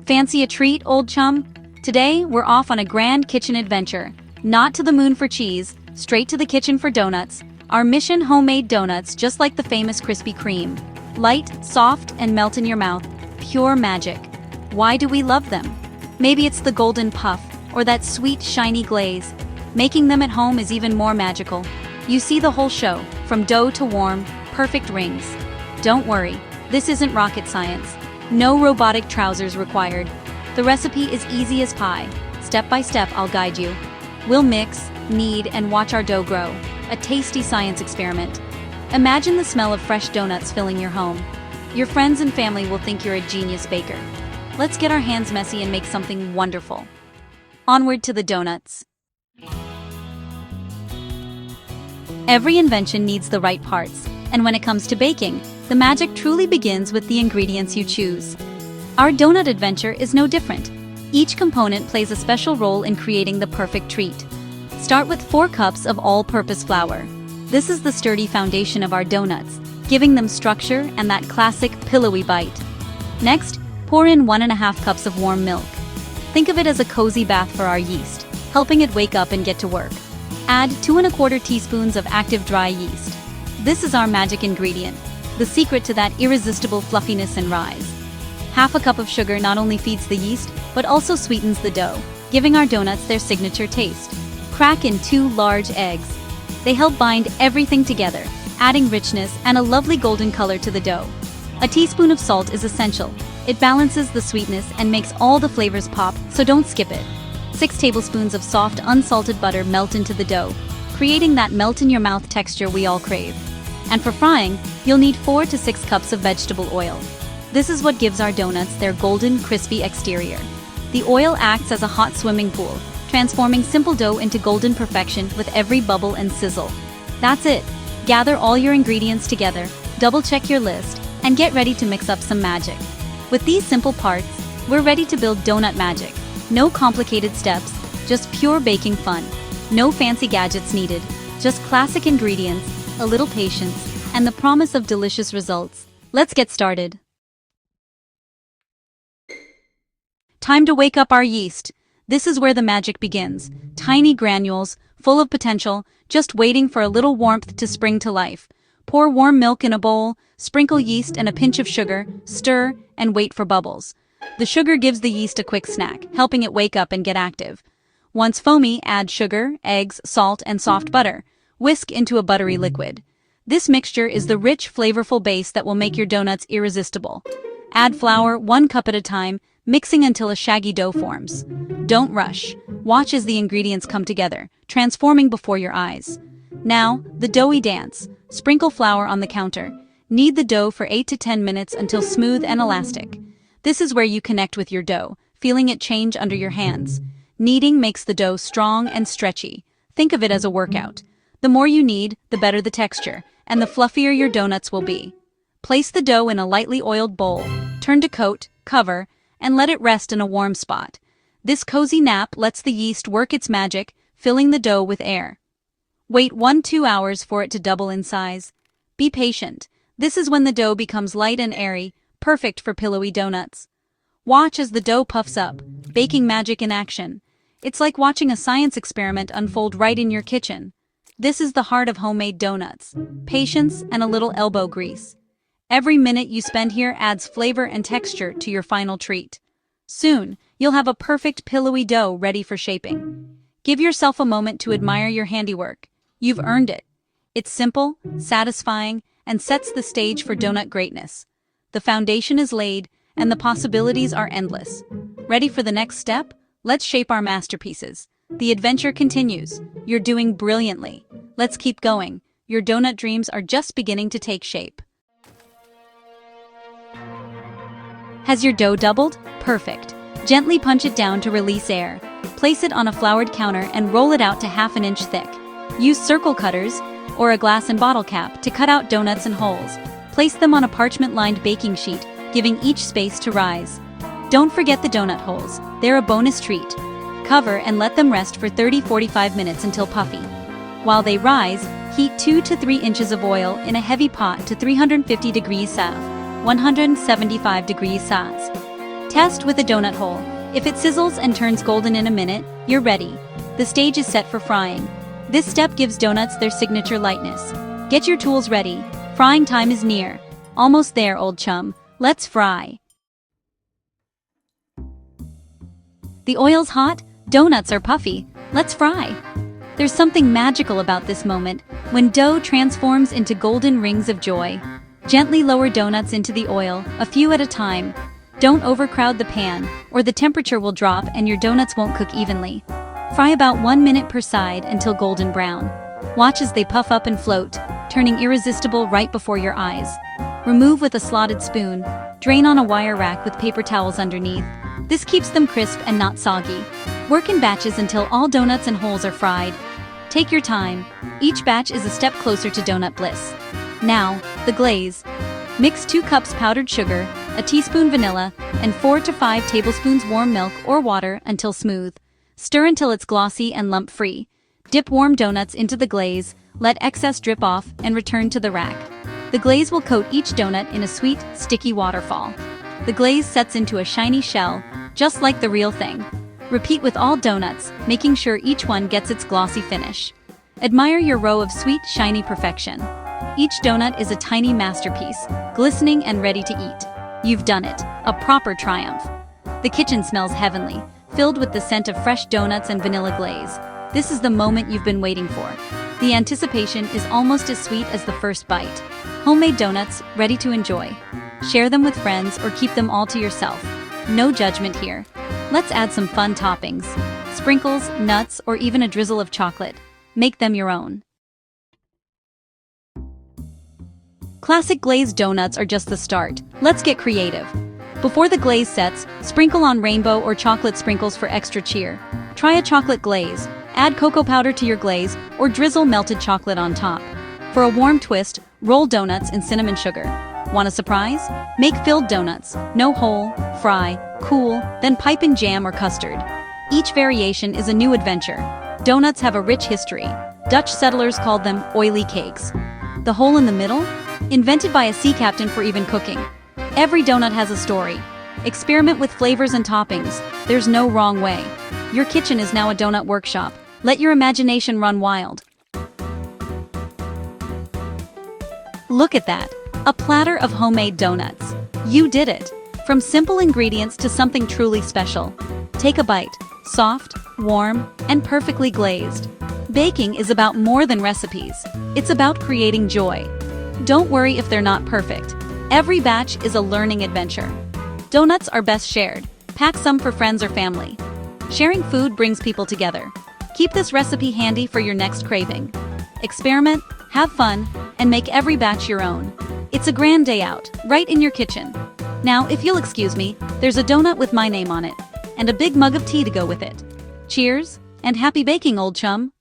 Fancy a treat, old chum? Today, we're off on a grand kitchen adventure. Not to the moon for cheese, straight to the kitchen for donuts. Our mission: homemade donuts just like the famous Krispy Kreme. Light, soft, and melt in your mouth. Pure magic. Why do we love them? Maybe it's the golden puff, or that sweet, shiny glaze. Making them at home is even more magical. You see the whole show, from dough to warm, perfect rings. Don't worry, this isn't rocket science. No robotic trousers required. The recipe is easy as pie. Step by step, I'll guide you. We'll mix, knead, and watch our dough grow. A tasty science experiment. Imagine the smell of fresh donuts filling your home. Your friends and family will think you're a genius baker. Let's get our hands messy and make something wonderful. Onward to the donuts. Every invention needs the right parts, and when it comes to baking, the magic truly begins with the ingredients you choose. Our donut adventure is no different. Each component plays a special role in creating the perfect treat. Start with 4 cups of all-purpose flour. This is the sturdy foundation of our donuts, giving them structure and that classic pillowy bite. Next, pour in 1½ cups of warm milk. Think of it as a cozy bath for our yeast, helping it wake up and get to work. Add 2¼ teaspoons of active dry yeast. This is our magic ingredient, the secret to that irresistible fluffiness and rise. ½ cup of sugar not only feeds the yeast, but also sweetens the dough, giving our donuts their signature taste. Crack in 2 large eggs. They help bind everything together, adding richness and a lovely golden color to the dough. A teaspoon of salt is essential. It balances the sweetness and makes all the flavors pop, so don't skip it. 6 tablespoons of soft, unsalted butter melt into the dough, creating that melt-in-your-mouth texture we all crave. And for frying, you'll need 4 to 6 cups of vegetable oil. This is what gives our donuts their golden, crispy exterior. The oil acts as a hot swimming pool, transforming simple dough into golden perfection with every bubble and sizzle. That's it. Gather all your ingredients together, double-check your list, and get ready to mix up some magic. With these simple parts, we're ready to build donut magic. No complicated steps, just pure baking fun. No fancy gadgets needed, just classic ingredients, a little patience, and the promise of delicious results. Let's get started. Time to wake up our yeast. This is where the magic begins. Tiny granules, full of potential, just waiting for a little warmth to spring to life. Pour warm milk in a bowl, sprinkle yeast and a pinch of sugar, stir, and wait for bubbles. The sugar gives the yeast a quick snack, helping it wake up and get active. Once foamy, add sugar, eggs, salt, and soft butter. Whisk into a buttery liquid. This mixture is the rich, flavorful base that will make your donuts irresistible. Add flour 1 cup at a time, mixing until a shaggy dough forms. Don't rush. Watch as the ingredients come together, transforming before your eyes. Now, the doughy dance. Sprinkle flour on the counter. Knead the dough for 8 to 10 minutes until smooth and elastic. This is where you connect with your dough, feeling it change under your hands. Kneading makes the dough strong and stretchy. Think of it as a workout. The more you knead, the better the texture, and the fluffier your donuts will be. Place the dough in a lightly oiled bowl, turn to coat, cover, and let it rest in a warm spot. This cozy nap lets the yeast work its magic, filling the dough with air. Wait 1–2 hours for it to double in size. Be patient. This is when the dough becomes light and airy, perfect for pillowy donuts. Watch as the dough puffs up, baking magic in action. It's like watching a science experiment unfold right in your kitchen. This is the heart of homemade donuts. Patience and a little elbow grease. Every minute you spend here adds flavor and texture to your final treat. Soon, you'll have a perfect pillowy dough ready for shaping. Give yourself a moment to admire your handiwork. You've earned it. It's simple, satisfying, and sets the stage for donut greatness. The foundation is laid, and the possibilities are endless. Ready for the next step? Let's shape our masterpieces. The adventure continues. You're doing brilliantly. Let's keep going. Your donut dreams are just beginning to take shape. Has your dough doubled? Perfect. Gently punch it down to release air. Place it on a floured counter and roll it out to ½ inch thick. Use circle cutters or a glass and bottle cap to cut out donuts in holes. Place them on a parchment-lined baking sheet, giving each space to rise. Don't forget the donut holes. They're a bonus treat. Cover and let them rest for 30–45 minutes until puffy. While they rise, heat 2 to 3 inches of oil in a heavy pot to 350 degrees Celsius, 175 degrees Celsius. Test with a donut hole. If it sizzles and turns golden in a minute, you're ready. The stage is set for frying. This step gives donuts their signature lightness. Get your tools ready. Frying time is near. Almost there, old chum. Let's fry. The oil's hot, donuts are puffy. Let's fry. There's something magical about this moment, when dough transforms into golden rings of joy. Gently lower donuts into the oil, a few at a time. Don't overcrowd the pan, or the temperature will drop and your donuts won't cook evenly. Fry about 1 minute per side until golden brown. Watch as they puff up and float, turning irresistible right before your eyes. Remove with a slotted spoon. Drain on a wire rack with paper towels underneath. This keeps them crisp and not soggy. Work in batches until all donuts and holes are fried. Take your time. Each batch is a step closer to donut bliss. Now, the glaze. Mix 2 cups powdered sugar, a teaspoon vanilla, and 4 to 5 tablespoons warm milk or water until smooth. Stir until it's glossy and lump-free. Dip warm donuts into the glaze, let excess drip off, and return to the rack. The glaze will coat each donut in a sweet, sticky waterfall. The glaze sets into a shiny shell, just like the real thing. Repeat with all donuts, making sure each one gets its glossy finish. Admire your row of sweet, shiny perfection. Each donut is a tiny masterpiece, glistening and ready to eat. You've done it, a proper triumph. The kitchen smells heavenly, filled with the scent of fresh donuts and vanilla glaze. This is the moment you've been waiting for. The anticipation is almost as sweet as the first bite. Homemade donuts, ready to enjoy. Share them with friends or keep them all to yourself. No judgment here. Let's add some fun toppings. Sprinkles, nuts, or even a drizzle of chocolate. Make them your own. Classic glazed donuts are just the start. Let's get creative. Before the glaze sets, sprinkle on rainbow or chocolate sprinkles for extra cheer. Try a chocolate glaze. Add cocoa powder to your glaze or drizzle melted chocolate on top. For a warm twist, roll donuts in cinnamon sugar. Want a surprise? Make filled donuts. No hole, fry, cool, then pipe in jam or custard. Each variation is a new adventure. Donuts have a rich history. Dutch settlers called them oily cakes. The hole in the middle? Invented by a sea captain for even cooking. Every donut has a story. Experiment with flavors and toppings. There's no wrong way. Your kitchen is now a donut workshop. Let your imagination run wild. Look at that. A platter of homemade donuts. You did it. From simple ingredients to something truly special. Take a bite. Soft, warm, and perfectly glazed. Baking is about more than recipes. It's about creating joy. Don't worry if they're not perfect. Every batch is a learning adventure. Donuts are best shared. Pack some for friends or family. Sharing food brings people together. Keep this recipe handy for your next craving. Experiment, have fun, and make every batch your own. It's a grand day out, right in your kitchen. Now, if you'll excuse me, there's a donut with my name on it, and a big mug of tea to go with it. Cheers, and happy baking, old chum!